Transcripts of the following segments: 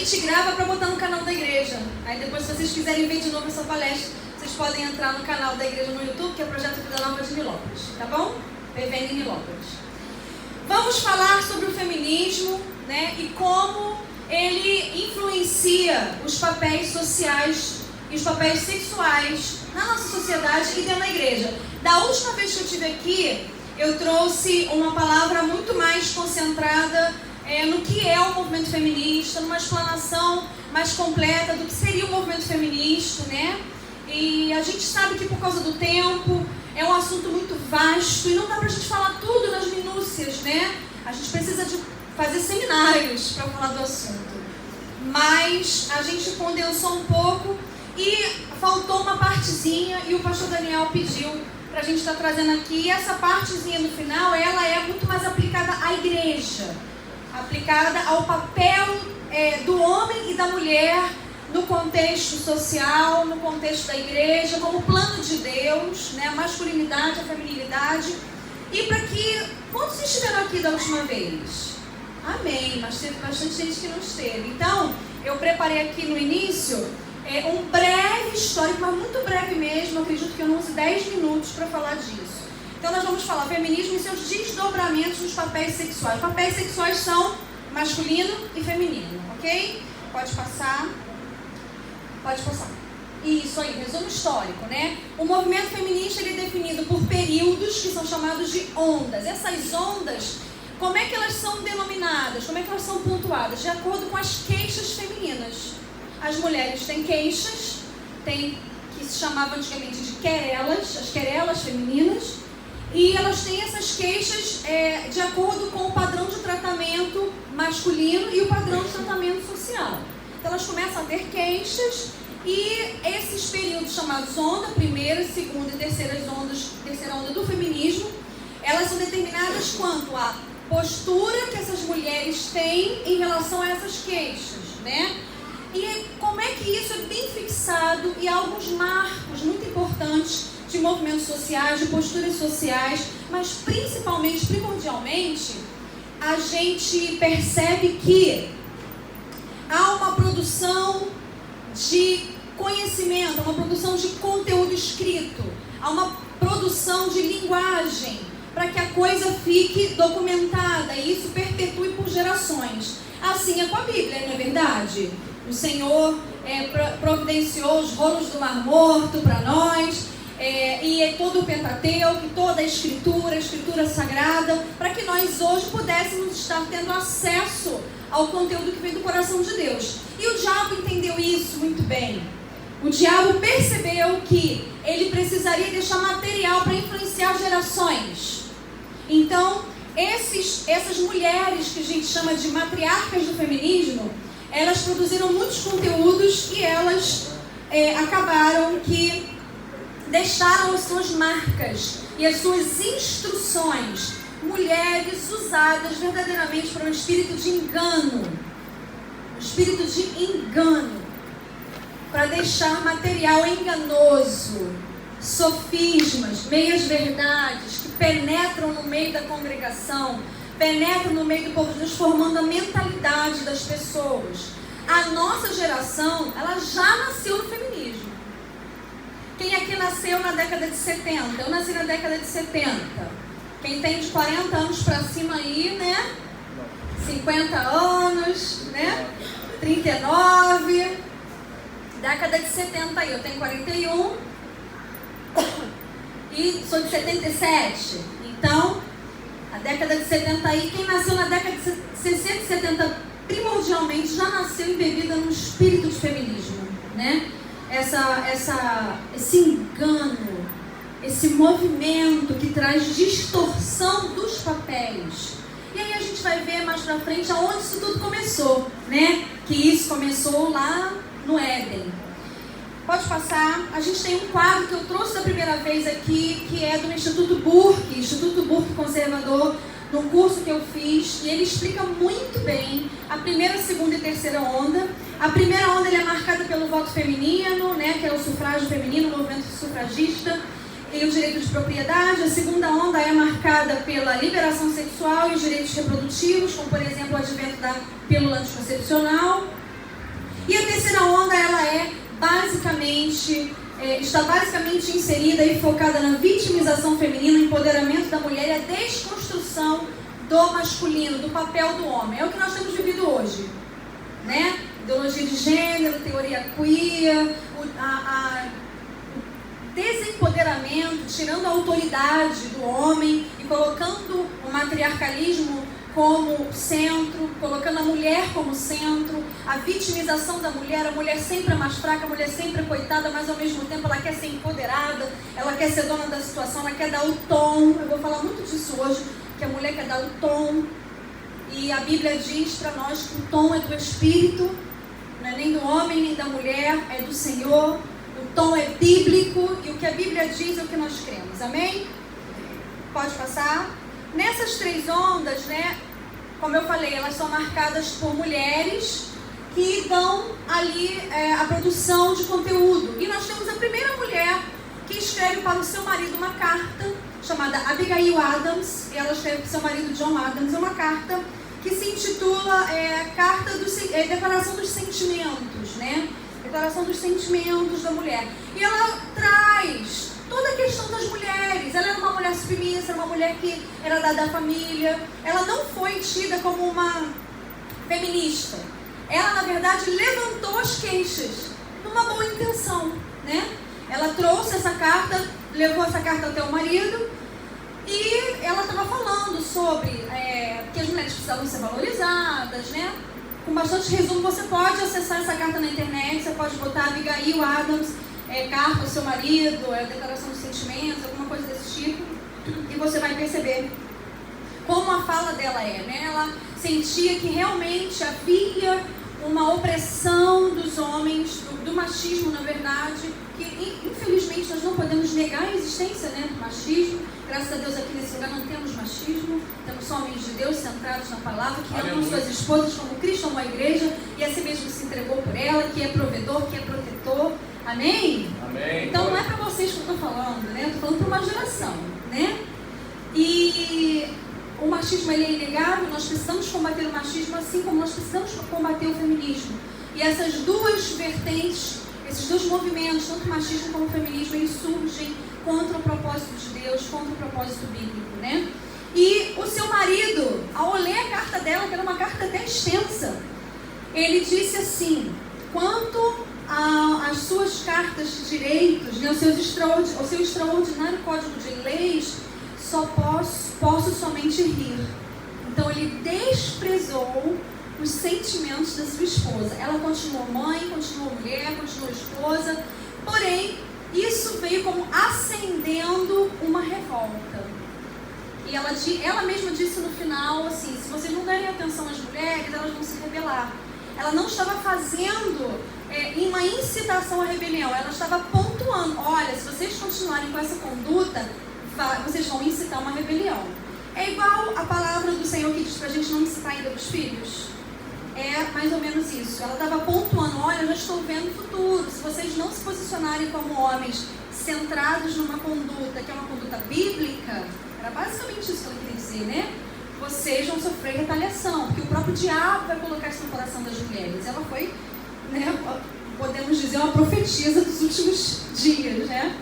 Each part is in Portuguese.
gente grava para botar no canal da igreja. Aí depois, se vocês quiserem ver de novo essa palestra, vocês podem entrar no canal da igreja no YouTube, que é o Projeto Vida Nova de Nilópolis, tá bom? PVN Nilópolis. Vamos falar sobre o feminismo, né? E como ele influencia os papéis sociais e os papéis sexuais na nossa sociedade e dentro da igreja. Da última vez que eu estive aqui, eu trouxe uma palavra muito mais concentrada no que é o movimento feminista, numa explanação mais completa do que seria o movimento feminista, né? E a gente sabe que por causa do tempo é um assunto muito vasto e não dá pra gente falar tudo nas minúcias, né? A gente precisa de fazer seminários para falar do assunto. Mas a gente condensou um pouco e faltou uma partezinha e o pastor Daniel pediu para a gente estar trazendo aqui. E essa partezinha no final, ela é muito mais aplicada à igreja, aplicada ao papel do homem e da mulher no contexto social, no contexto da igreja, como plano de Deus, né? A masculinidade, a feminilidade. E para que... Quantos estiveram aqui da última vez? Amém, mas teve bastante gente que não esteve. Então, eu preparei aqui no início um breve histórico, mas muito breve mesmo. Eu acredito que eu não use 10 minutos para falar disso. Então, nós vamos falar feminismo e seus desdobramentos nos papéis sexuais. Os papéis sexuais são masculino e feminino, ok? Pode passar. Pode passar. Isso aí, resumo histórico, né? O movimento feminista ele é definido por períodos que são chamados de ondas. Essas ondas, como é que elas são denominadas? Como é que elas são pontuadas? De acordo com as queixas femininas. As mulheres têm queixas, que se chamavam antigamente de querelas, as querelas femininas, e elas têm essas queixas de acordo com o padrão de tratamento masculino e o padrão de tratamento social. Então elas começam a ter queixas. E esses períodos chamados onda, primeira, segunda e terceira onda do feminismo, elas são determinadas quanto à postura que essas mulheres têm em relação a essas queixas, né? E como é que isso é bem fixado e há alguns marcos muito importantes de movimentos sociais, de posturas sociais, mas principalmente, primordialmente, a gente percebe que há uma produção de conhecimento, uma produção de conteúdo escrito, há uma produção de linguagem para que a coisa fique documentada e isso perpetue por gerações. Assim é com a Bíblia, não é verdade? O Senhor providenciou os rolos do Mar Morto para nós, e todo o Pentateuco, toda a Escritura Sagrada, para que nós hoje pudéssemos estar tendo acesso ao conteúdo que vem do coração de Deus. E o diabo entendeu isso muito bem. O diabo percebeu que ele precisaria deixar material para influenciar gerações. Então, essas mulheres que a gente chama de matriarcas do feminismo, elas produziram muitos conteúdos e elas acabaram que deixaram as suas marcas e as suas instruções. Mulheres usadas verdadeiramente para um espírito de engano. Um espírito de engano. Para deixar material enganoso, sofismas, meias-verdades que penetram no meio da congregação, penetram no meio do povo de Deus, formando a mentalidade das pessoas. A nossa geração, ela já nasceu no feminismo. Quem aqui nasceu na década de 70? Eu nasci na década de 70. Quem tem de 40 anos para cima aí, né? 50 anos, né? 39... Década de 70 aí, eu tenho 41 e sou de 77. Então, a década de 70 aí, quem nasceu na década de 60 e 70 primordialmente já nasceu embebida num espírito de feminismo, né? Esse engano, esse movimento que traz distorção dos papéis. E aí a gente vai ver mais pra frente aonde isso tudo começou, né? Que isso começou lá no Éden. Pode passar. A gente tem um quadro que eu trouxe da primeira vez aqui, que é do Instituto Burke Conservador, num curso que eu fiz, e ele explica muito bem a primeira, segunda e terceira onda. A primeira onda ele é marcada pelo voto feminino, né, que é o sufrágio feminino, o movimento sufragista e o direito de propriedade. A segunda onda é marcada pela liberação sexual e os direitos reprodutivos, como por exemplo o advento da pílula anticoncepcional. está basicamente inserida e focada na vitimização feminina, empoderamento da mulher e a desconstrução do masculino, do papel do homem. É o que nós temos vivido hoje, né? Ideologia de gênero, teoria queer, o desempoderamento, tirando a autoridade do homem e colocando o matriarcalismo como centro, colocando a mulher como centro, a vitimização da mulher, a mulher sempre é mais fraca, a mulher sempre é coitada, mas ao mesmo tempo ela quer ser empoderada, ela quer ser dona da situação, ela quer dar o tom. Eu vou falar muito disso hoje, que a mulher quer dar o tom, e a Bíblia diz para nós que o tom é do Espírito, não é nem do homem nem da mulher, é do Senhor. O tom é bíblico e o que a Bíblia diz é o que nós cremos, amém? Pode passar. Nessas 3 ondas, né, como eu falei, elas são marcadas por mulheres que dão ali a produção de conteúdo. E nós temos a primeira mulher que escreve para o seu marido uma carta, chamada Abigail Adams, e ela escreve para o seu marido John Adams uma carta que se intitula Declaração dos Sentimentos, né? Declaração dos Sentimentos da Mulher. E ela traz toda a questão das mulheres. Ela era uma mulher submissa, uma mulher que era da família. Ela não foi tida como uma feminista. Ela, na verdade, levantou as queixas numa boa intenção, né? Ela trouxe essa carta, levou essa carta até o marido e ela estava falando sobre que as mulheres precisavam ser valorizadas, né? Com bastante resumo, você pode acessar essa carta na internet, você pode botar Abigail Adams, carta ao seu marido, declaração de sentimentos, alguma coisa desse tipo, e você vai perceber como a fala dela né? Ela sentia que realmente havia uma opressão dos homens, do machismo, na verdade, que infelizmente nós não podemos negar a existência, né, do machismo. Graças a Deus aqui nesse lugar não temos machismo, temos só homens de Deus centrados na palavra, que amam suas esposas como Cristo amou a igreja e a si mesmo se entregou por ela, que é provedor, que é protetor. Amém? Amém. Então não é para vocês que eu estou falando, né? Eu estou falando para uma geração, né? E o machismo ele é inegável, nós precisamos combater o machismo assim como nós precisamos combater o feminismo. E essas duas vertentes, esses dois movimentos, tanto o machismo como o feminismo, eles surgem contra o propósito de Deus, contra o propósito bíblico, né? E o seu marido, ao ler a carta dela, que era uma carta até extensa, ele disse assim: quanto às suas cartas de direitos, né, o seu extraordinário código de leis, só posso somente rir. Então ele desprezou os sentimentos da sua esposa. Ela continuou mãe, continuou mulher, continuou esposa, porém isso veio como acendendo uma revolta. E ela mesma disse no final assim: se vocês não derem atenção às mulheres, elas vão se rebelar. Ela não estava fazendo uma incitação à rebelião, ela estava pontuando: olha, se vocês continuarem com essa conduta, vocês vão incitar uma rebelião. É igual a palavra do Senhor que diz para a gente não incitar ainda dos filhos. É mais ou menos isso. Ela estava pontuando: olha, eu já estou vendo o futuro. Se vocês não se posicionarem como homens centrados numa conduta que é uma conduta bíblica, era basicamente isso que ela queria dizer, né? Vocês vão sofrer retaliação, porque o próprio diabo vai colocar isso no coração das mulheres. Ela foi, né, podemos dizer, uma profetisa dos últimos dias, né?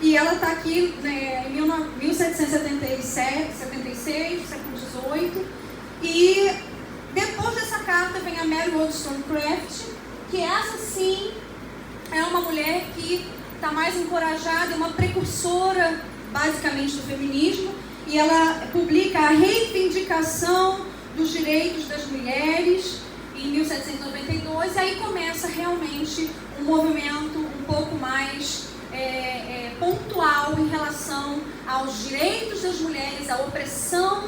E ela está aqui, né, em 1776, século XVIII, e depois dessa carta vem a Mary Wollstonecraft, que essa sim é uma mulher que está mais encorajada, é uma precursora basicamente do feminismo, e ela publica a Reivindicação dos Direitos das Mulheres em 1792, e aí começa realmente um movimento um pouco mais pontual em relação aos direitos das mulheres, à opressão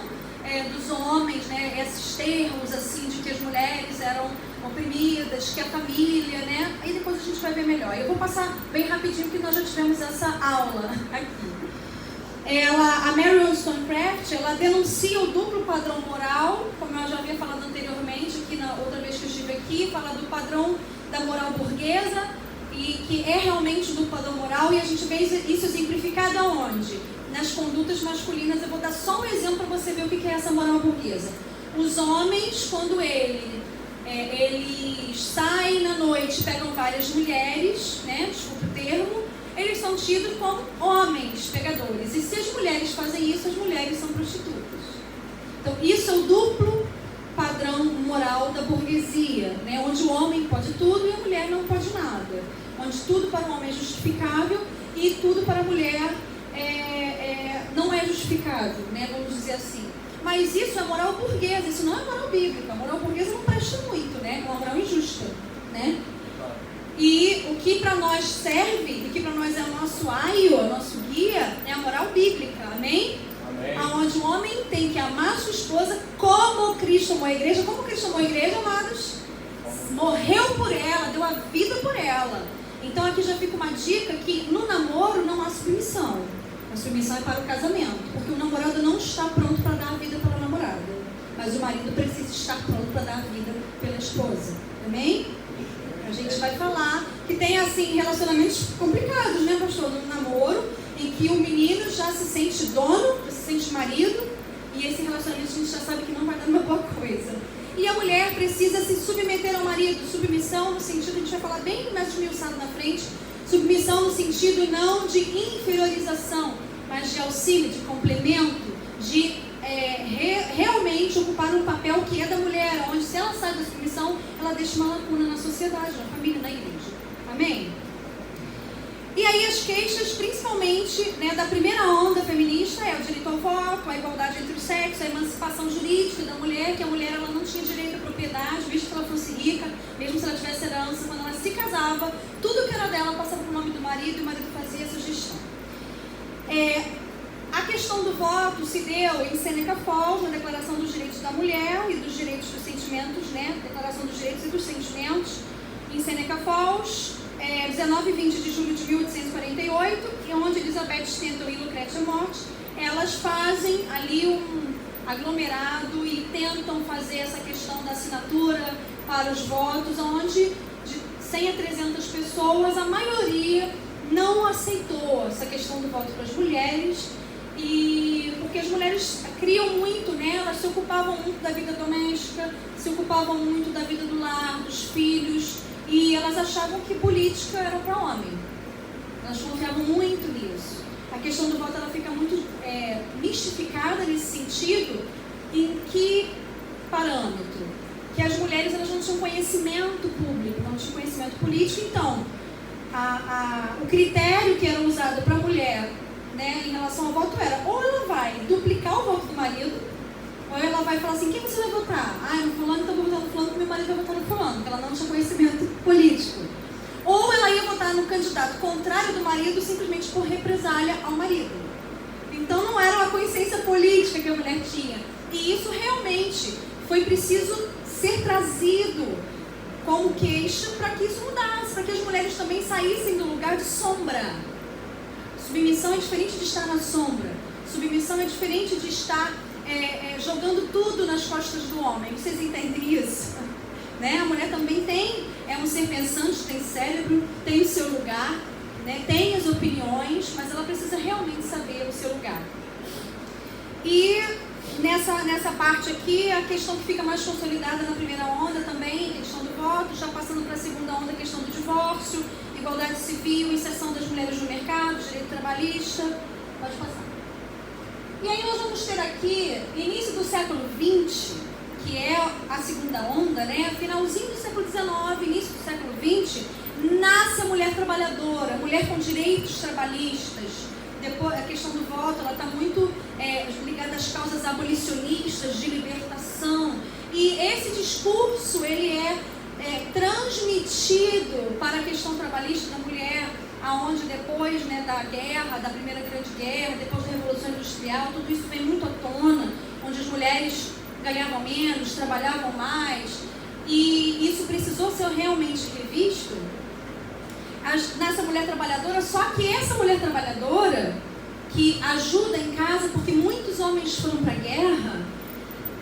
dos homens, né? Esses termos assim de que as mulheres eram oprimidas, que a família, né? Aí depois a gente vai ver melhor. Eu vou passar bem rapidinho porque nós já tivemos essa aula aqui. A Mary Wollstonecraft, ela denuncia o duplo padrão moral, como eu já havia falado anteriormente, aqui na outra vez que eu estive aqui, fala do padrão da moral burguesa, e que é realmente do padrão moral, e a gente vê isso exemplificado aonde? Nas condutas masculinas. Eu vou dar só um exemplo para você ver o que é essa moral burguesa. Os homens, quando eles saem na noite noite pegam várias mulheres, né, desculpa o termo, eles são tidos como homens pegadores. E se as mulheres fazem isso, as mulheres são prostitutas. Então, isso é o duplo padrão moral da burguesia, né, onde o homem pode tudo e a mulher não pode nada. Onde tudo para o homem é justificável e tudo para a mulher não é justificável, né, vamos dizer assim. Mas isso é moral burguesa, isso não é moral bíblica. A moral burguesa não presta muito, né? É uma moral injusta, né? E o que para nós serve, o que para nós é o nosso aio, o nosso guia, é a moral bíblica, amém? Amém. Onde o homem tem que amar sua esposa como Cristo amou a igreja. Como Cristo amou a igreja, amados? Morreu por ela, deu a vida por ela. Então aqui já fica uma dica que no namoro não há submissão. A submissão é para o casamento, porque o namorado não está pronto para dar a vida pela namorada, mas o marido precisa estar pronto para dar a vida pela esposa, amém? A gente vai falar que tem assim relacionamentos complicados, né, pastor? No namoro, em que o menino já se sente dono, já se sente marido, e esse relacionamento a gente já sabe que não vai dar uma boa coisa. E a mulher precisa se submeter ao marido. Submissão no sentido, a gente vai falar bem mais esmiuçado na frente, submissão no sentido não de inferiorização, mas de auxílio, de complemento, de realmente ocupar um papel que é da mulher, onde se ela sai da submissão, ela deixa uma lacuna na sociedade, na família, na igreja. Amém? E aí as queixas, principalmente, né, da primeira onda feminista, é o direito ao voto, a igualdade entre os sexos, a emancipação jurídica da mulher, que a mulher ela não tinha direito à propriedade, visto que ela fosse rica, mesmo se ela tivesse herança, quando ela se casava, tudo que era dela passava para o nome do marido e o marido fazia essa gestão. A questão do voto se deu em Sêneca Falls, na Declaração dos Direitos da Mulher e dos Direitos dos Sentimentos, né? Declaração dos Direitos e dos Sentimentos, em Sêneca Falls, 19 e 20 de julho de 1848, e onde Elizabeth Stanton e Lucrécia Mott, elas fazem ali um aglomerado e tentam fazer essa questão da assinatura para os votos, onde de 100 a 300 pessoas, a maioria não aceitou essa questão do voto para as mulheres, e porque as mulheres criam muito, né? Elas se ocupavam muito da vida doméstica, se ocupavam muito da vida do lar, dos filhos, e elas achavam que política era para homem. Elas confiavam muito nisso. A questão do voto ela fica muito mistificada nesse sentido. Em que parâmetro? Que as mulheres elas não tinham conhecimento público, não tinham conhecimento político. Então, o critério que era usado para a mulher, né, em relação ao voto era ou ela vai duplicar o voto do marido, ou ela vai falar assim, quem você vai votar? No fulano, então eu vou votar no fulano, porque meu marido vai votar no fulano, porque ela não tinha conhecimento político. Ou ela ia votar no candidato contrário do marido simplesmente por represália ao marido. Então não era uma consciência política que a mulher tinha. E isso realmente foi preciso ser trazido como queixa para que isso mudasse, para que as mulheres também saíssem do lugar de sombra. Submissão é diferente de estar na sombra. Submissão é diferente de estar jogando tudo nas costas do homem. Vocês entendem isso? Né? A mulher também é um ser pensante, tem cérebro, tem o seu lugar, né? Tem as opiniões, mas ela precisa realmente saber o seu lugar. E nessa parte aqui, a questão que fica mais consolidada na primeira onda também, a questão do voto, já passando para a segunda onda, a questão do divórcio, igualdade civil, inserção das mulheres no mercado, direito trabalhista. Pode passar. E aí nós vamos ter aqui, início do século XX, que é a segunda onda, né? Finalzinho do século XIX, início do século XX, nasce a mulher trabalhadora, a mulher com direitos trabalhistas. Depois, a questão do voto, ela está muito ligada às causas abolicionistas, de libertação. E esse discurso, ele é transmitido para a questão trabalhista da mulher, aonde depois, né, da guerra, da primeira grande guerra, depois da Revolução Industrial, tudo isso vem muito à tona, onde as mulheres ganhavam menos, trabalhavam mais, e isso precisou ser realmente revisto nessa mulher trabalhadora. Só que essa mulher trabalhadora, que ajuda em casa, porque muitos homens foram para a guerra,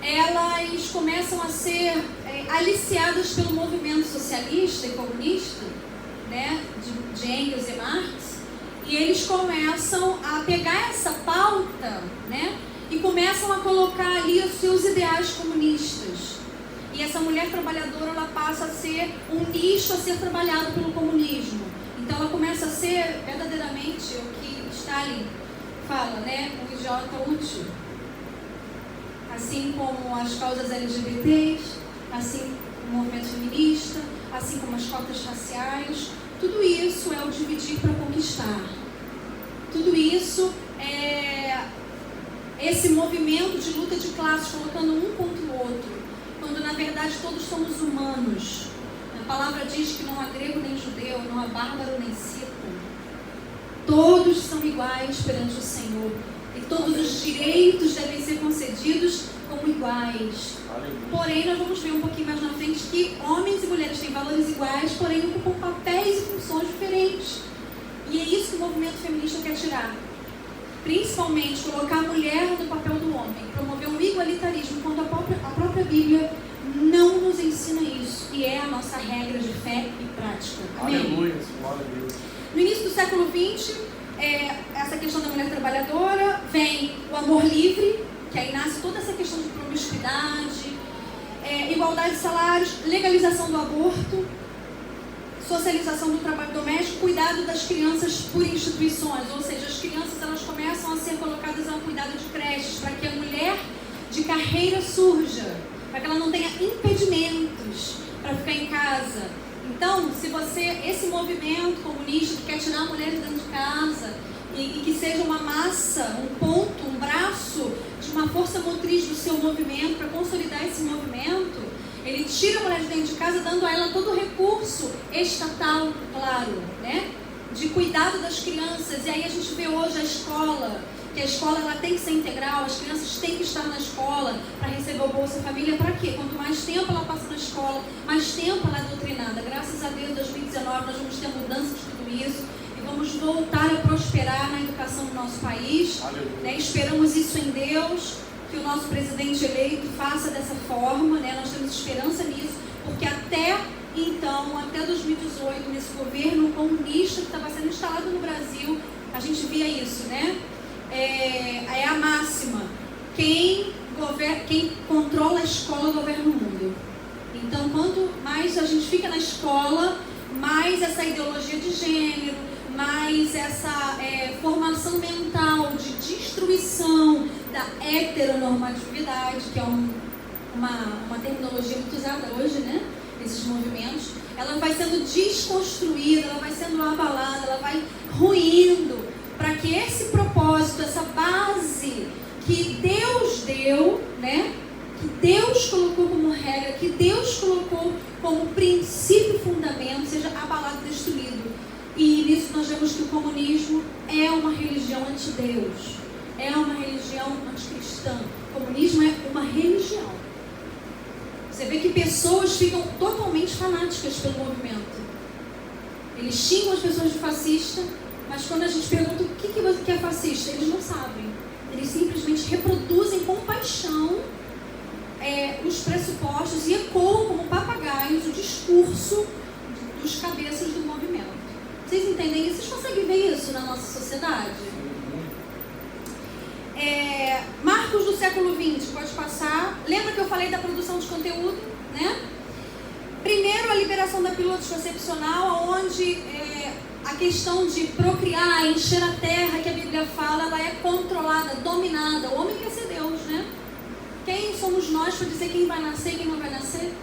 elas começam a ser aliciadas pelo movimento socialista e comunista, né, de Engels e Marx, e eles começam a pegar essa pauta, né, e começam a colocar ali os seus ideais comunistas. E essa mulher trabalhadora, ela passa a ser um nicho a ser trabalhado pelo comunismo. Então ela começa a ser verdadeiramente o que Stalin fala, né? Um idiota útil. Assim como as causas LGBTs, assim como o movimento feminista, assim como as cotas raciais, tudo isso é o dividir para conquistar. Tudo isso é esse movimento de luta de classes, colocando um contra o outro, quando na verdade todos somos humanos. A palavra diz que não há grego nem judeu, não há bárbaro nem cita. Todos são iguais perante o Senhor. E todos os direitos devem ser concedidos como iguais. Porém, nós vamos ver um pouquinho mais na frente que homens e mulheres têm valores iguais, porém ocupam papéis e funções diferentes. E é isso que o movimento feminista quer tirar. Principalmente colocar a mulher no papel do homem, promover um igualitarismo, quando a própria Bíblia não nos ensina isso. E é a nossa regra de fé e prática. Amém? Aleluia, glória a Deus. No início do século XX, essa questão da mulher trabalhadora, vem o amor livre, que aí nasce toda essa questão de promiscuidade, igualdade de salários, legalização do aborto, socialização do trabalho doméstico, cuidado das crianças por instituições, ou seja, as crianças elas começam a ser colocadas ao cuidado de creches, para que a mulher de carreira surja, para que ela não tenha impedimentos para ficar em casa. Então, se esse movimento comunista que quer tirar a mulher de dentro de casa e que seja uma massa, um ponto, um braço de uma força motriz do seu movimento, para consolidar esse movimento, ele tira a mulher de dentro de casa, dando a ela todo o recurso estatal, claro, né? De cuidado das crianças. E aí a gente vê hoje a escola, que a escola ela tem que ser integral, as crianças têm que estar na escola para receber o Bolsa Família. Para quê? Quanto mais tempo ela passa na escola, mais tempo ela é doutrinada. Graças a Deus, em 2019, nós vamos ter mudança de tudo isso e vamos voltar a prosperar na educação do nosso país. Né? Esperamos isso em Deus, que o nosso presidente eleito faça dessa forma, né? Nós temos esperança nisso, porque até então, até 2018, nesse governo comunista que estava sendo instalado no Brasil, a gente via isso, né? É a máxima: quem controla a escola governa o mundo. Então, quanto mais a gente fica na escola, mais essa ideologia de gênero, mais essa formação mental de destruição da heteronormatividade, que é uma terminologia muito usada hoje, né? Esses movimentos, ela vai sendo desconstruída, ela vai sendo abalada, ela vai ruindo, para que esse propósito, essa base que Deus deu, né? Que Deus colocou como regra, que Deus colocou como princípio e fundamento, seja abalado e destruído. E nisso nós vemos que o comunismo é uma religião anti-Deus, é uma religião anticristã. O comunismo é uma religião. Você vê que pessoas ficam totalmente fanáticas pelo movimento. Eles xingam as pessoas de fascista, mas quando a gente pergunta o que é fascista, eles não sabem. Eles simplesmente reproduzem com paixão os pressupostos e ecoam como papagaios o discurso dos cabeças do movimento. Vocês entendem isso? Vocês conseguem ver isso na nossa sociedade? Marcos do século XX, pode passar. Lembra que eu falei da produção de conteúdo, né? Primeiro, a liberação da pílula anticoncepcional, onde a questão de procriar, encher a terra, que a Bíblia fala, ela é controlada, dominada. O homem quer ser Deus, né? Quem somos nós para dizer quem vai nascer e quem não vai nascer?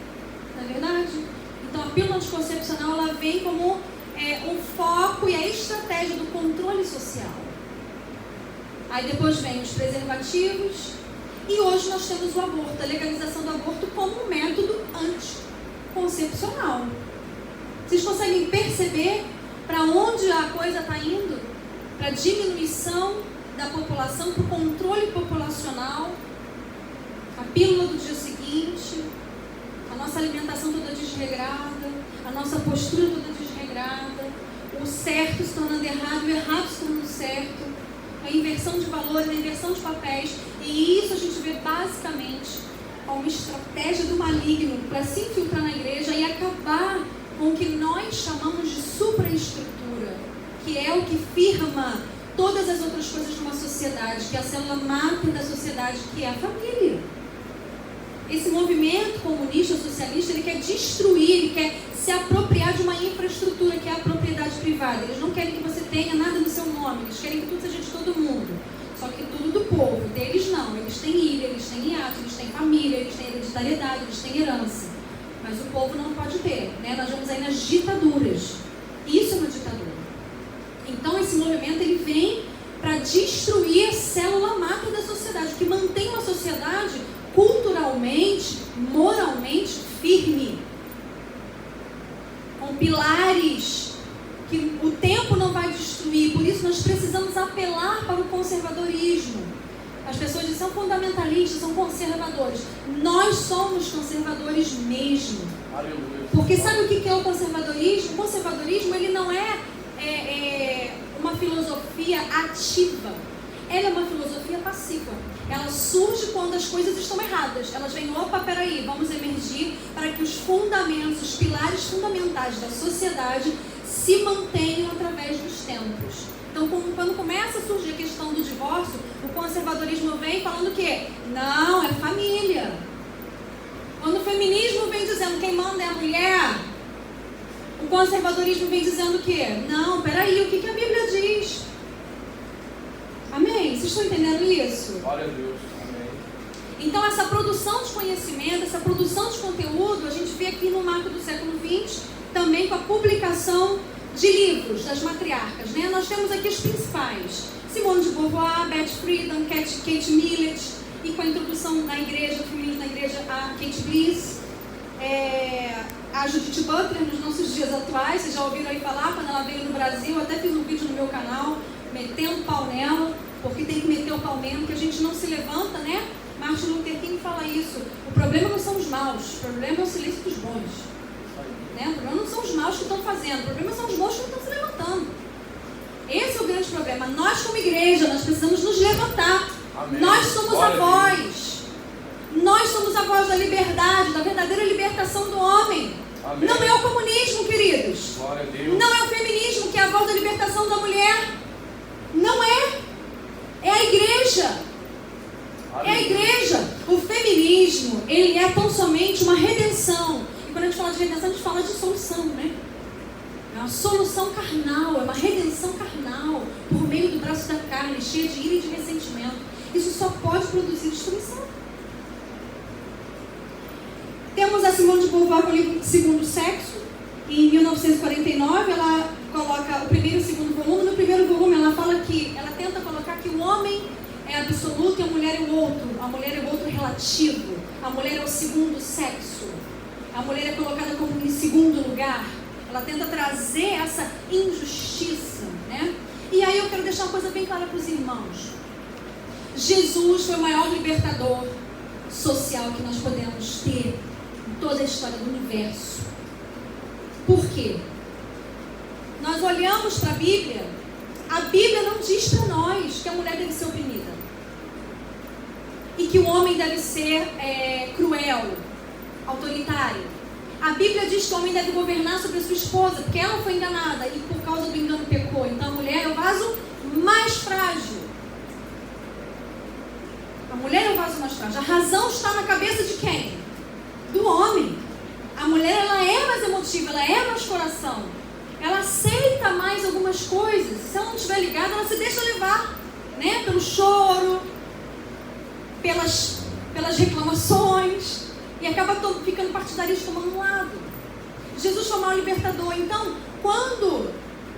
Não é verdade? Então, a pílula anticoncepcional, ela vem como o foco e a estratégia do controle social. Aí depois vem os preservativos e hoje nós temos o aborto, a legalização do aborto como um método anticoncepcional. Vocês conseguem perceber para onde a coisa está indo? Para a diminuição da população, para o controle populacional, a pílula do dia seguinte, a nossa alimentação toda desregrada, a nossa postura toda desregrada, o certo se tornando errado, o errado se tornando certo, a inversão de valores, a inversão de papéis. E isso a gente vê basicamente como uma estratégia do maligno para se infiltrar na igreja e acabar com o que nós chamamos de supraestrutura, que é o que firma todas as outras coisas de uma sociedade, que é a célula máter da sociedade, que é a família. Esse movimento comunista, socialista, ele quer destruir, ele quer se apropriar de uma infraestrutura que é a propriedade privada. Eles não querem que você tenha nada no seu nome, eles querem que tudo seja de todo mundo. Só que tudo do povo, deles não. Eles têm ilha, eles têm iate, eles têm família, eles têm hereditariedade, eles têm herança. Mas o povo não pode ter, né? Nós vamos aí nas ditaduras. Isso é uma ditadura. Então esse movimento ele vem para destruir a célula macro da sociedade, que mantém uma sociedade culturalmente, moralmente firme, com pilares que o tempo não vai destruir. Por isso nós precisamos apelar para o conservadorismo. As pessoas dizem, são fundamentalistas, são conservadores. Nós somos conservadores mesmo. Porque sabe o que é o conservadorismo? O conservadorismo ele não é uma filosofia ativa. Ela é uma filosofia passiva. Ela surge quando as coisas estão erradas. Elas vêm, opa, peraí, vamos emergir para que os fundamentos, os pilares fundamentais da sociedade se mantenham através dos tempos. Então, quando começa a surgir a questão do divórcio, o conservadorismo vem falando o quê? Não, é família. Quando o feminismo vem dizendo quem manda é a mulher, o conservadorismo vem dizendo o quê? Não, peraí, o que a Bíblia diz? Amém? Vocês estão entendendo isso? Glória a Deus. Amém. Então, essa produção de conhecimento, essa produção de conteúdo, a gente vê aqui no marco do século XX, também com a publicação de livros das matriarcas, né? Nós temos aqui os principais: Simone de Beauvoir, Beth Friedan, Kate Millett, e com a introdução na igreja, feminino na igreja, a Kate Bliss, a Judith Butler nos nossos dias atuais. Vocês já ouviram aí falar, quando ela veio no Brasil, eu até fiz um vídeo no meu canal, metendo pau nela, porque tem que meter o pau mesmo, que a gente não se levanta, né? Martin Luther King fala isso. O problema não são os maus, o problema é o silêncio dos bons. Né? O problema não são os maus que estão fazendo, o problema são os bons que não estão se levantando. Esse é o grande problema. Nós, como igreja, nós precisamos nos levantar. Amém. Nós somos a voz. Nós somos a voz da liberdade, da verdadeira libertação do homem. Amém. Não é o comunismo, queridos. Glória a Deus. Não é o feminismo que é a voz da libertação da mulher. Não é. É a igreja. É a igreja. O feminismo, ele é tão somente uma redenção. E quando a gente fala de redenção, a gente fala de solução, né? É uma solução carnal, é uma redenção carnal, por meio do braço da carne, cheia de ira e de ressentimento. Isso só pode produzir destruição. Temos a Simone de Beauvoir com o livro Segundo Sexo. Em 1949, ela coloca o primeiro e o segundo volume. No primeiro volume, ela fala que, ela tenta colocar que o homem é absoluto e a mulher é o outro. A mulher é o outro relativo. A mulher é o segundo sexo. A mulher é colocada como em segundo lugar. Ela tenta trazer essa injustiça, né? E aí eu quero deixar uma coisa bem clara para os irmãos. Jesus foi o maior libertador social que nós podemos ter em toda a história do universo. Por quê? Nós olhamos para a Bíblia não diz para nós que a mulher deve ser oprimida. E que o homem deve ser cruel, autoritário. A Bíblia diz que o homem deve governar sobre a sua esposa, porque ela foi enganada e por causa do engano pecou. Então a mulher é o vaso mais frágil. A mulher é o vaso mais frágil. A razão está na cabeça de quem? Do homem. A mulher, ela é mais emotiva, ela é mais coração. Ela aceita mais algumas coisas. Se ela não estiver ligada, ela se deixa levar, né? Pelo choro, pelas reclamações. E acaba ficando partidarista, tomando um lado. Jesus foi o maior libertador. Então, quando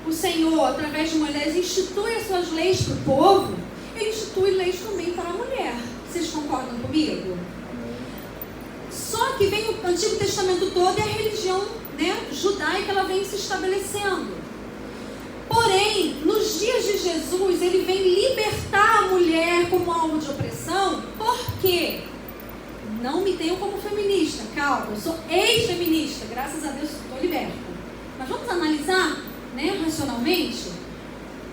o Senhor, através de Moisés, institui as suas leis para o povo, Ele institui leis também para a mulher. Vocês concordam comigo? Só que vem o Antigo Testamento todo e a religião, né, judaica, ela vem se estabelecendo. Porém, nos dias de Jesus, Ele vem libertar a mulher como alvo de opressão. Por quê? Não me tenham como feminista, calma, eu sou ex-feminista, graças a Deus estou liberta. Mas vamos analisar, né, racionalmente,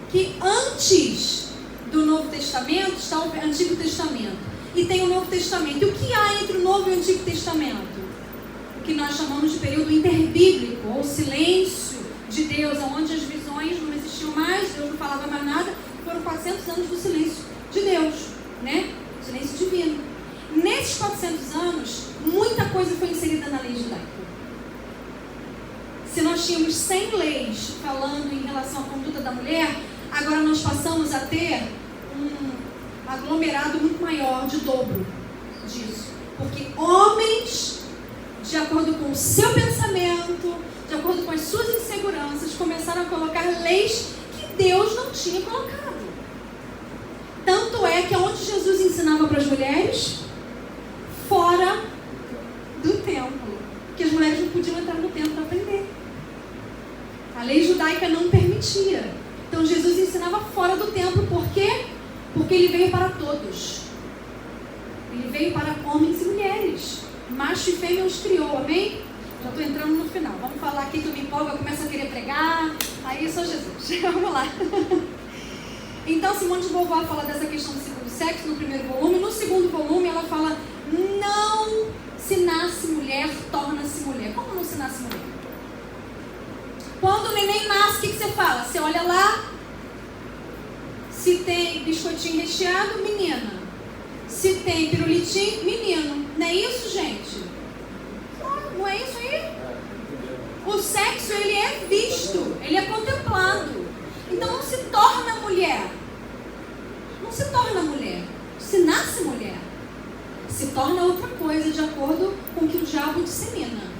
que antes do Novo Testamento está o Antigo Testamento e tem o Novo Testamento. E o que há entre o Novo e o Antigo Testamento? O que nós chamamos de período interbíblico, ou silêncio de Deus, onde as visões não existiam mais, Deus não falava mais nada. Foram 400 anos do silêncio de Deus, né? Silêncio divino. nesses 400 anos, muita coisa foi inserida na lei judaica. Se nós tínhamos 100 leis falando em relação à conduta da mulher, agora nós passamos a ter um aglomerado muito maior, de dobro disso. Porque homens, de acordo com o seu pensamento, de acordo com as suas inseguranças, começaram a colocar leis que Deus não tinha colocado. Tanto é que onde Jesus ensinava para as mulheres? Fora do templo. Porque as mulheres não podiam entrar no templo para aprender. A lei judaica não permitia. Então Jesus ensinava fora do templo. Por quê? Porque ele veio para todos. Ele veio para homens e mulheres. Macho e fêmea os criou, amém? Já estou entrando no final. Vamos falar aqui que eu me empolgo, eu começo a querer pregar. Aí eu sou Jesus. Vamos lá. Então Simone de Beauvoir fala dessa questão do segundo sexo no primeiro volume. No segundo volume ela fala: não se nasce mulher, torna-se mulher. Como não se nasce mulher? Quando o neném nasce, o que você fala? Você olha lá, se tem biscoitinho recheado, menina. Se tem pirulitinho, menino. Não é isso, gente? Não é isso aí? O sexo, ele é visto, ele é contemplado. Então não se torna mulher. Não se torna mulher. Se nasce mulher. Se torna outra coisa, de acordo com o que o diabo dissemina.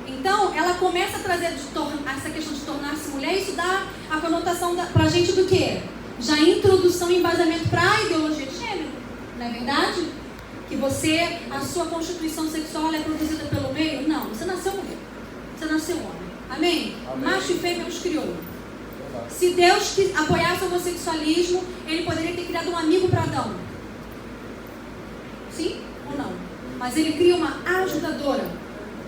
Então, ela começa a trazer essa questão de tornar-se mulher. Isso dá a conotação pra gente do quê? Já introdução e embasamento para a ideologia de gênero. Não é verdade? Que a sua constituição sexual é produzida pelo meio? Não, você nasceu mulher. Você nasceu homem. Amém? Amém. Macho e fêmea os criou. Se Deus apoiasse o homossexualismo, ele poderia ter criado um amigo para Adão. Sim ou não? Mas ele cria uma ajudadora.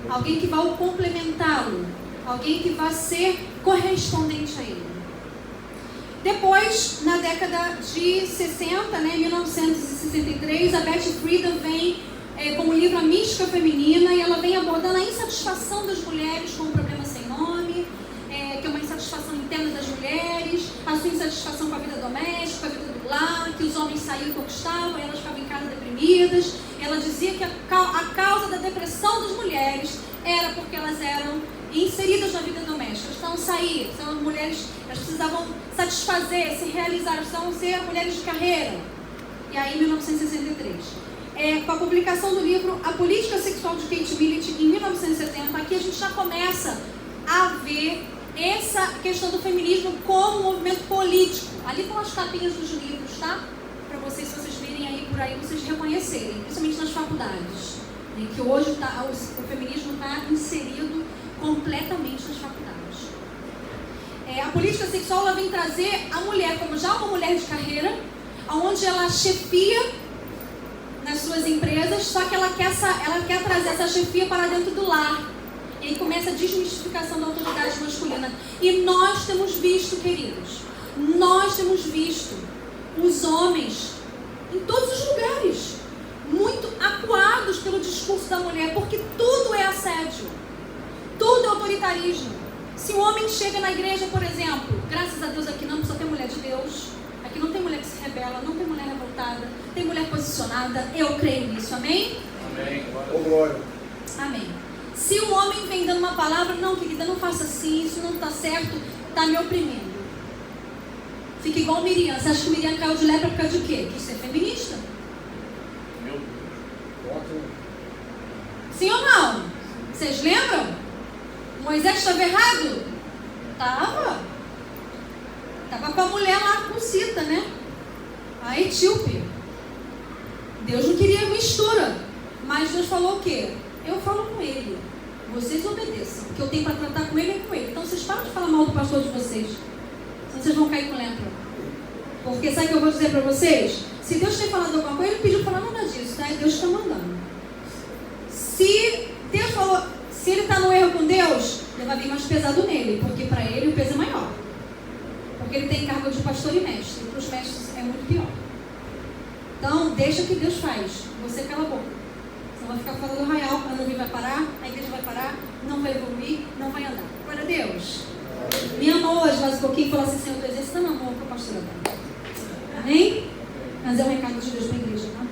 Alguém que vai complementá-lo. Alguém que vai ser correspondente a ele. Depois, na década de 60, em 1963, a Betty Friedan vem com o livro A Mística Feminina, e ela vem abordando a insatisfação das mulheres com o problema sem nome, que é uma insatisfação interna das mulheres, a sua insatisfação com a vida doméstica, com a vida do lar, que os homens saíam e conquistavam, e elas ficavam em casa deprimidas. Ela dizia que a causa da depressão das mulheres era porque elas eram inseridas na vida doméstica, elas precisavam sair, são mulheres, elas precisavam satisfazer, se realizar, precisavam ser mulheres de carreira. E aí, em 1963, com a publicação do livro A Política Sexual de Kate Millett, em 1970, aqui a gente já começa a ver essa questão do feminismo como um movimento político. Ali com as capinhas dos livros, tá? Para vocês, se vocês virem aí por aí, vocês reconhecerem, principalmente nas faculdades, que hoje o feminismo está inserido completamente nas faculdades. A política sexual, ela vem trazer a mulher como já uma mulher de carreira, onde ela chefia nas suas empresas, só que ela quer trazer essa chefia para dentro do lar. E aí começa a desmistificação da autoridade masculina. E nós temos visto, queridos, os homens em todos os lugares muito acuados pelo discurso da mulher, porque tudo é assédio, tudo é autoritarismo. Se um homem chega na igreja, por exemplo, graças a Deus aqui não, só tem mulher de Deus, aqui não tem mulher que se rebela, não tem mulher revoltada, tem mulher posicionada, eu creio nisso, amém? Amém. Oh, glória. Amém. Se um homem vem dando uma palavra, não, querida, não faça assim, isso não está certo, está me oprimindo. Fica igual Miriam. Você acha que Miriam caiu de lepra por causa de quê? Quis ser feminista. Meu Deus. Sim ou não? Vocês lembram? Moisés estava errado? Estava com a mulher lá, com Cita, né? A etíope. Deus não queria mistura. Mas Deus falou o quê? Eu falo com ele. Vocês obedeçam. O que eu tenho para tratar com ele é com ele. Então vocês param de falar mal do pastor de vocês. Senão vocês vão cair com lepra. Porque sabe o que eu vou dizer para vocês? Se Deus tem falado alguma coisa, ele não pediu falar nada disso, tá? Deus está mandando. Se Deus falou, se ele está no erro com Deus, ele vai vir mais pesado nele, porque para ele o peso é maior. Porque ele tem cargo de pastor e mestre. E para os mestres é muito pior. Então, deixa que Deus faz. Você cala a boca. Você vai ficar fora do arraial, a nuvem vai parar, a igreja vai parar, não vai evoluir, não vai andar. Glória a Deus. Me amou hoje mais um pouquinho e falou assim: Senhor, tu exercitando amor com a pastora dela. Amém? Mas é um recado de Deus para a igreja, tá?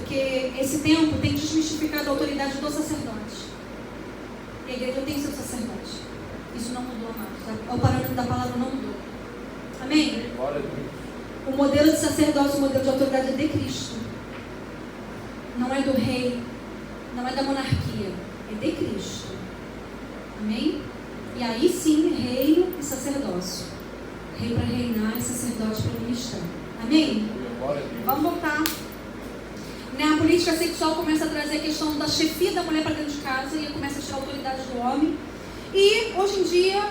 porque esse tempo tem desmistificado a autoridade do sacerdote. E a igreja tem seu sacerdote. Isso não mudou, amados. O parâmetro da palavra não mudou. Amém? O modelo de sacerdócio, o modelo de autoridade é de Cristo. Não é do rei, não é da monarquia, é de Cristo. Amém? E aí sim, reino e sacerdócio. Rei para reinar e sacerdote para ministrar. Amém? Vamos voltar. A política sexual começa a trazer a questão da chefia da mulher para dentro de casa e começa a tirar a autoridade do homem. E hoje em dia,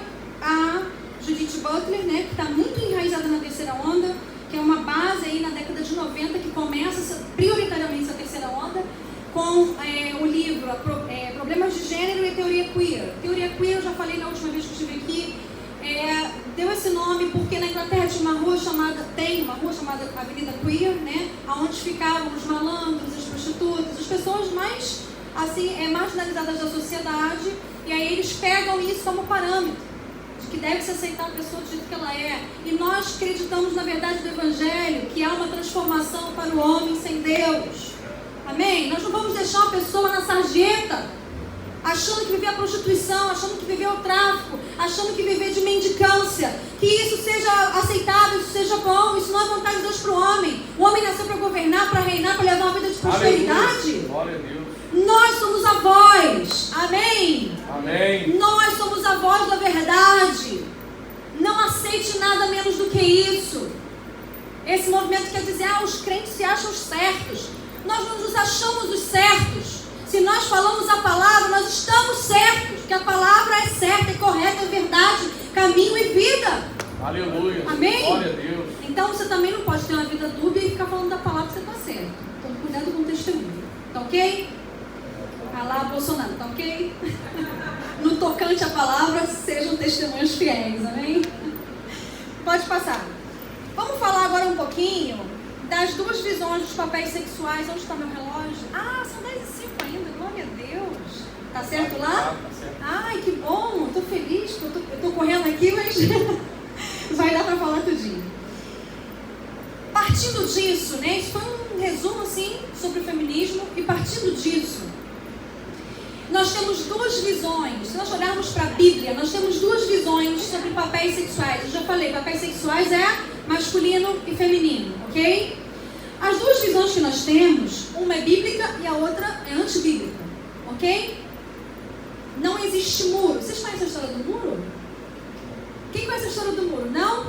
a Judith Butler, né, que está muito enraizada na terceira onda, que é uma base aí na década de 90, que começa prioritariamente essa terceira onda, com o livro Problemas de Gênero e Teoria Queer. Teoria Queer, eu já falei na última vez que estive aqui, deu esse nome porque na Inglaterra tem uma rua chamada Avenida Queer, né, onde ficavam os malandros, as prostitutas, as pessoas mais assim, marginalizadas da sociedade, e aí eles pegam isso como parâmetro, de que deve se aceitar a pessoa do jeito que ela é. E nós acreditamos na verdade do Evangelho, que há uma transformação para o homem sem Deus. Amém? Nós não vamos deixar uma pessoa na sarjeta, achando que viver a prostituição, achando que viver o tráfico, achando que viver de mendicância, que isso seja aceitável, isso seja bom. Isso não é vontade de Deus para o homem. O homem nasceu para governar, para reinar, para levar uma vida de prosperidade. Glória a Deus. Nós somos a voz. Amém? Amém. Nós somos a voz da verdade. Não aceite nada menos do que isso. Esse movimento quer dizer, os crentes se acham os certos. Nós não nos achamos os certos. Se nós falamos a palavra, nós estamos certos, porque a palavra é certa, é correta, é verdade, caminho e vida. Aleluia. Amém? Glória a Deus. Então você também não pode ter uma vida dúbia e ficar falando da palavra que você está certo. Então cuidado com o testemunho. Tá ok? Alá Bolsonaro, tá ok? No tocante à palavra, sejam testemunhos fiéis, amém? Pode passar. Vamos falar agora um pouquinho das duas visões dos papéis sexuais. Onde está meu relógio? São 10h05 ainda, glória a Deus. Tá certo lá? Tá certo. Ai, que bom, estou feliz, eu tô correndo aqui, mas vai dar para falar tudinho. Partindo disso, né, isso foi um resumo assim sobre o feminismo, e partindo disso, nós temos duas visões. Se nós olharmos para a Bíblia, nós temos duas visões sobre papéis sexuais. Eu já falei, papéis sexuais é masculino e feminino, ok? As duas visões que nós temos, uma é bíblica e a outra é antibíblica, ok? Não existe muro. Vocês conhecem a história do muro? Quem conhece a história do muro? Não?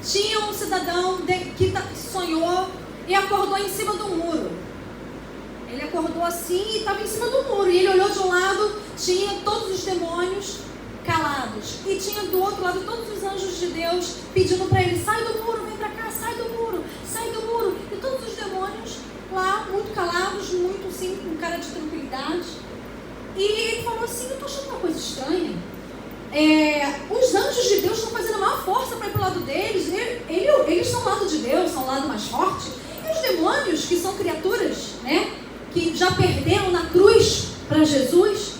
Tinha um cidadão que sonhou e acordou em cima do muro. Ele acordou assim e estava em cima do muro. E ele olhou de um lado, tinha todos os demônios calados. E tinha do outro lado todos os anjos de Deus pedindo para ele: sai do muro, vem para cá, sai do muro, sai do muro. E todos os demônios lá, muito calados, muito assim, com cara de tranquilidade. E ele falou assim: eu estou achando uma coisa estranha. Os anjos de Deus estão fazendo a maior força para ir para o lado deles. Eles são o lado de Deus, são o lado mais forte. E os demônios, que são criaturas, né, que já perderam na cruz para Jesus,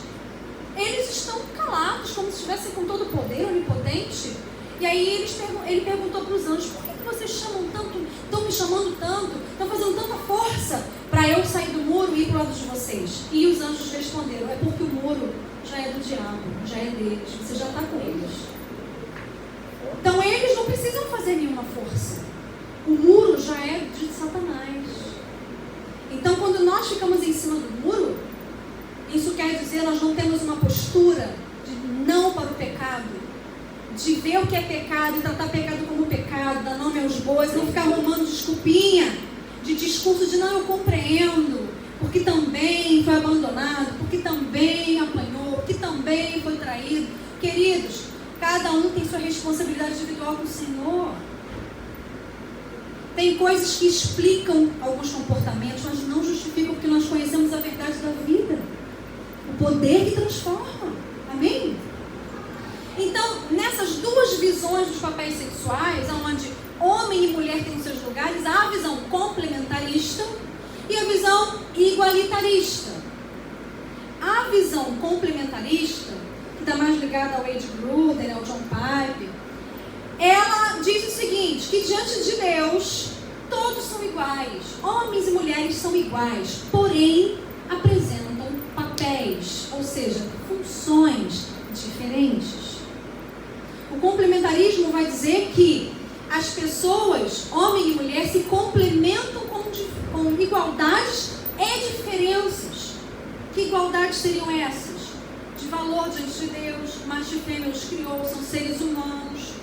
eles estão calados, como se estivessem com todo o poder, onipotente. E aí ele perguntou para os anjos: por que vocês chamam tanto, estão me chamando tanto, estão fazendo tanta força para eu sair do muro e ir para o lado de vocês? E os anjos responderam: é porque o muro já é do diabo, já é deles, você já está com eles. Então eles não precisam fazer nenhuma força. O muro já é de Satanás. Então quando nós ficamos em cima do muro, isso quer dizer nós não temos uma postura de não para o pecado, de ver o que é pecado e tratar pecado como pecado, dar nome aos bois, não ficar arrumando desculpinha, de discurso de não, eu compreendo, porque também foi abandonado, porque também apanhou, porque também foi traído. Queridos, cada um tem sua responsabilidade individual com o Senhor. Tem coisas que explicam alguns comportamentos, mas não justificam, porque nós conhecemos a verdade da vida, o poder que transforma. Amém? Então, nessas duas visões dos papéis sexuais, onde homem e mulher têm os seus lugares, há a visão complementarista e a visão igualitarista. A visão complementarista, que está mais ligada ao Ed Gruden, ao John Piper, ela diz o seguinte, que diante de Deus, todos são iguais. Homens e mulheres são iguais, porém apresentam papéis, ou seja, funções diferentes. O complementarismo vai dizer que as pessoas, homem e mulher, se complementam com igualdades e diferenças. Que igualdades seriam essas? De valor diante de Deus, macho e fêmea os criou, são seres humanos.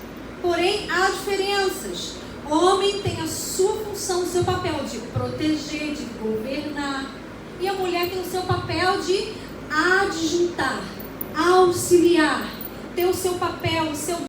Porém, há diferenças. O homem tem a sua função, o seu papel de proteger, de governar. E a mulher tem o seu papel de adjuntar, auxiliar, ter o seu papel, o seu